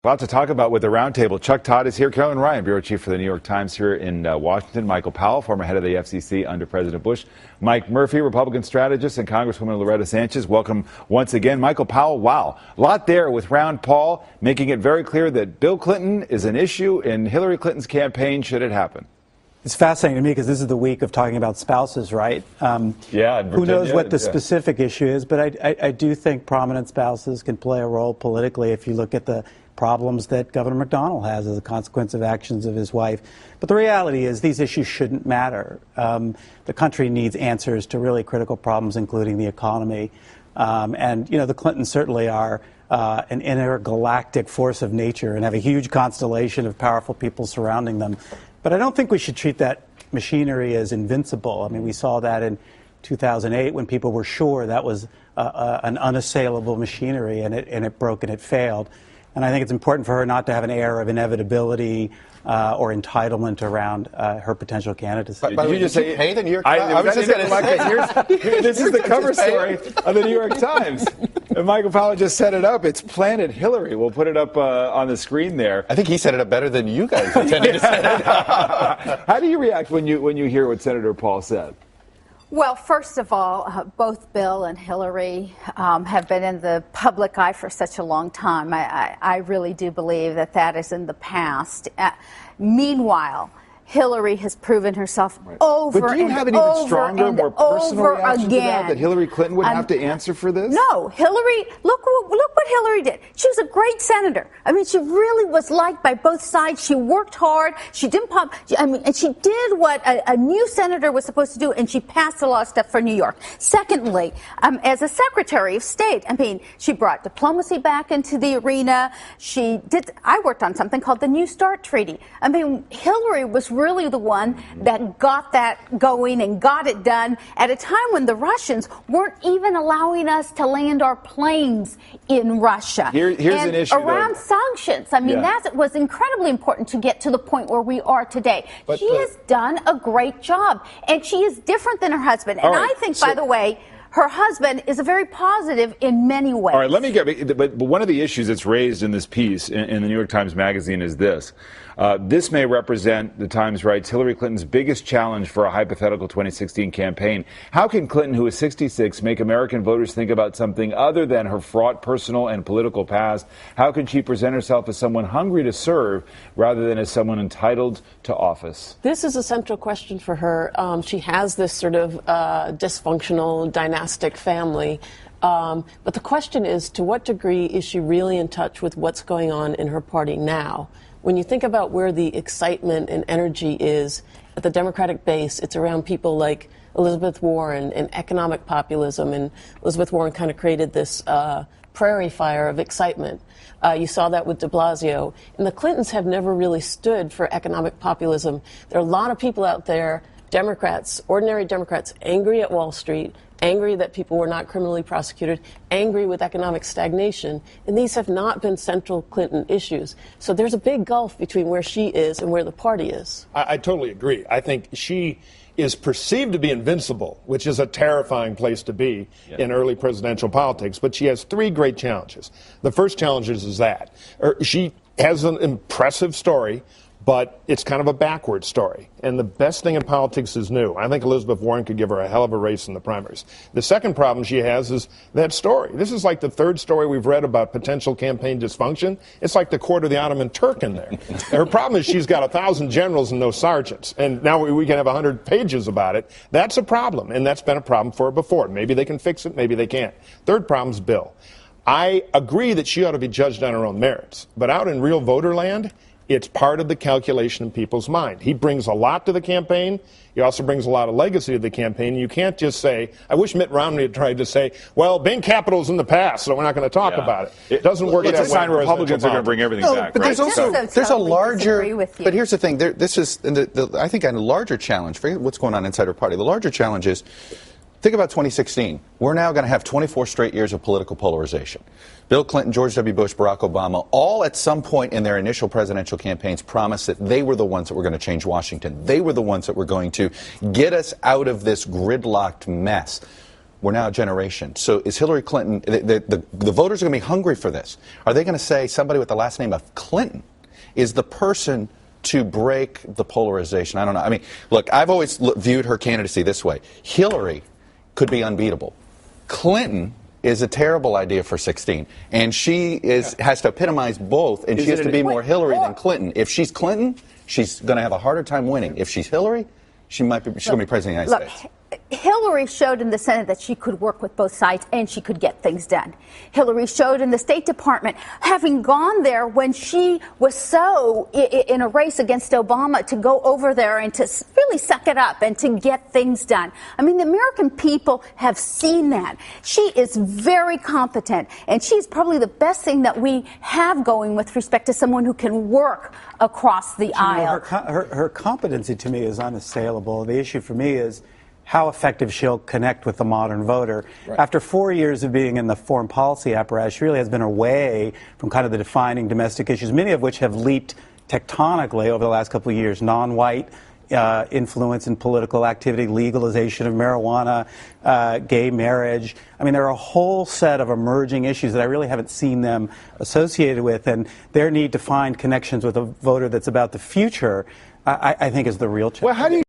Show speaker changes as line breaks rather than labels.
A lot to talk about with the roundtable. Chuck Todd is here. Carolyn Ryan, bureau chief for the New York Times here in Washington. Michael Powell, former head of the FCC under President Bush. Mike Murphy, Republican strategist, and Congresswoman Loretta Sanchez. Welcome once again. Michael Powell, wow. A lot there with Round Paul, making it very clear that Bill Clinton is an issue in Hillary Clinton's campaign should it happen.
It's fascinating to me because this is the week of talking about spouses, right? Who knows what the specific issue is, but I do think prominent spouses can play a role politically if you look at the problems that Governor McDonnell has as a consequence of actions of his wife. But the reality is these issues shouldn't matter. The country needs answers to really critical problems, including the economy. And, you know, the Clintons certainly are an intergalactic force of nature and have a huge constellation of powerful people surrounding them. But I don't think we should treat that machinery as invincible. I mean, we saw that in 2008 when people were sure that was an unassailable machinery, and it broke and it failed. And I think it's important for her not to have an air of inevitability or entitlement around her potential candidacy.
Did you just say pay the New York Times?
I was just going to say, this is the cover story of the New York Times. And Michael Powell just set it up. It's Planet Hillary. We'll put it up on the screen there.
I think he set it up better than you guys intended to set it up.
How do you react when you hear what Senator Paul said?
Well, first of all, both Bill and Hillary have been in the public eye for such a long time. I really do believe that is in the past. Meanwhile, Hillary has proven herself over and over.
But do you have an even stronger, more personal reaction to that Hillary Clinton would have to answer for this?
No, Hillary, look what Hillary did. She was a great senator. I mean, she really was liked by both sides. She worked hard. She didn't and she did what a new senator was supposed to do, and she passed a lot of stuff for New York. Secondly, as a Secretary of State, I mean, she brought diplomacy back into the arena. I worked on something called the New START Treaty. I mean, Hillary was really the one that got that going and got it done at a time when the Russians weren't even allowing us to land our planes in Russia.
Here's an issue
around sanctions. I mean, that was incredibly important to get to the point where we are today. She has done a great job, and she is different than her husband. And I think, by the way, her husband is very positive in many ways.
All right, let me get, but one of the issues that's raised in this piece in the New York Times Magazine is this. This may represent, the Times writes, Hillary Clinton's biggest challenge for a hypothetical 2016 campaign. How can Clinton, who is 66, make American voters think about something other than her fraught personal and political past? How can she present herself as someone hungry to serve rather than as someone entitled to office?
This is a central question for her. She has this sort of dysfunctional dynastic family. But the question is, to what degree is she really in touch with what's going on in her party now? When you think about where the excitement and energy is at the Democratic base, it's around people like Elizabeth Warren and economic populism. And Elizabeth Warren kind of created this prairie fire of excitement. You saw that with de Blasio. And the Clintons have never really stood for economic populism. There are a lot of people out there, Democrats, ordinary Democrats, angry at Wall Street, angry that people were not criminally prosecuted, angry with economic stagnation, and these have not been central Clinton issues. So there's a big gulf between where she is and where the party is.
I totally agree. I think she is perceived to be invincible, which is a terrifying place to be in early presidential politics, but she has three great challenges. The first challenge is that she has an impressive story, but it's kind of a backward story. And the best thing in politics is new. I think Elizabeth Warren could give her a hell of a race in the primaries. The second problem she has is that story. This is like the third story we've read about potential campaign dysfunction. It's like the court of the Ottoman Turk in there. Her problem is she's got 1,000 generals and no sergeants. And now we can have 100 pages about it. That's a problem, and that's been a problem for her before. Maybe they can fix it, maybe they can't. Third problem is Bill. I agree that she ought to be judged on her own merits. But out in real voter land, it's part of the calculation in people's mind. He brings a lot to the campaign. He also brings a lot of legacy to the campaign. You can't just say, I wish Mitt Romney had tried to say, well, bank capital's in the past, so we're not going to talk about it. It doesn't work that way.
It's a sign Republicans are going to bring everything back.
But
right?
there's also there's a larger.
But
here's the thing. This is, I think, a larger challenge. Forget what's going on inside our party. The larger challenge is, think about 2016. We're now going to have 24 straight years of political polarization. Bill Clinton, George W. Bush, Barack Obama, all at some point in their initial presidential campaigns promised that they were the ones that were going to change Washington. They were the ones that were going to get us out of this gridlocked mess. We're now a generation. So is Hillary Clinton, the voters are going to be hungry for this. Are they going to say somebody with the last name of Clinton is the person to break the polarization? I don't know. I mean, look, I've always viewed her candidacy this way. Hillary could be unbeatable. Clinton is a terrible idea for 16. And she has to epitomize both, and she has to be more Hillary than Clinton. If she's Clinton, she's going to have a harder time winning. If she's Hillary, she's going to be president of the United States.
Hillary showed in the Senate that she could work with both sides and she could get things done. Hillary showed in the State Department, having gone there when she was so in a race against Obama, to go over there and to really suck it up and to get things done. I mean, the American people have seen that. She is very competent, and she's probably the best thing that we have going with respect to someone who can work across the aisle.
Her competency to me is unassailable. The issue for me is how effective she'll connect with the modern voter. Right. After 4 years of being in the foreign policy apparatus, she really has been away from kind of the defining domestic issues, many of which have leaped tectonically over the last couple of years. Non-white influence in political activity, legalization of marijuana, gay marriage. I mean, there are a whole set of emerging issues that I really haven't seen them associated with, and their need to find connections with a voter that's about the future, I think, is the real challenge.
Well, how do you